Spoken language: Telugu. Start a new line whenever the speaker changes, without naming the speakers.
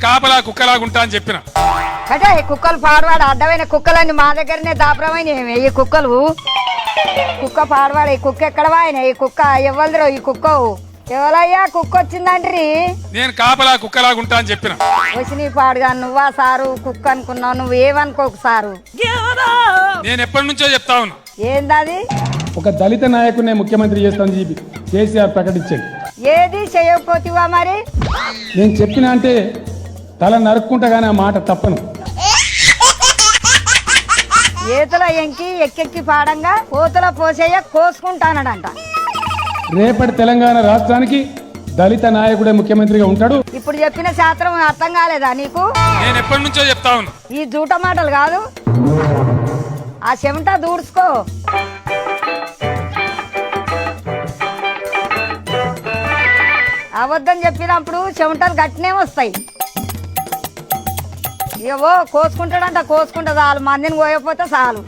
కాపలా కుక్కలాగుంటా అని చెప్పిన.
అంటే ఈ కుక్కలు పాడవాడు అడ్డమైన కుక్కలన్నీ మా దగ్గరనే దాపరమైన ఈ కుక్కలు. కుక్క పాడవాడు ఈ కుక్క ఎక్కడ వాయిన ఈ కుక్క ఎవరిదిరో ఈ కుక్క ఎవరయ్యా కుక్క వచ్చిందండ్రి.
నేను కాపలా కుక్కలాగుంటా అని చెప్పిన.
వచ్చి పాడుగా నువ్వా సారు కుక్క అనుకున్నావు, నువ్వు ఏమనుకోకు సారు.
నేను ఎప్పటి నుంచో చెప్తా ఉన్నా.
ఏందది?
ఒక దళిత నాయకుడినే ముఖ్యమంత్రి చేస్తామని చెప్పి కేసీఆర్ ప్రకటించాడు.
ఏది చేయకపోతివా మరి?
నేను చెప్పిన అంటే తల నరుక్కుంటా కానీ ఆ మాట తప్పను.
ఏతుల ఎంకి ఎక్కెక్కి పాడంగా కోతుల పోసేయ కోసుకుంటానడంట.
రేపటి తెలంగాణ రాష్ట్రానికి దళిత నాయకుడే ముఖ్యమంత్రిగా ఉంటాడు.
ఇప్పుడు చెప్పిన శాస్త్రం అర్థం కాలేదా నీకు?
నేను ఎప్పటి నుంచో చెప్తా ఉన్నా.
ఈ జూట మాటలు కాదు, ఆ చెమట దూడ్చుకో. అబద్ధం చెప్పినప్పుడు చెమటలు గట్టినే వస్తాయి. ఏవో కోసుకుంటాడంట, కోసుకుంటా చాలు, మందిని కోయకపోతే చాలు.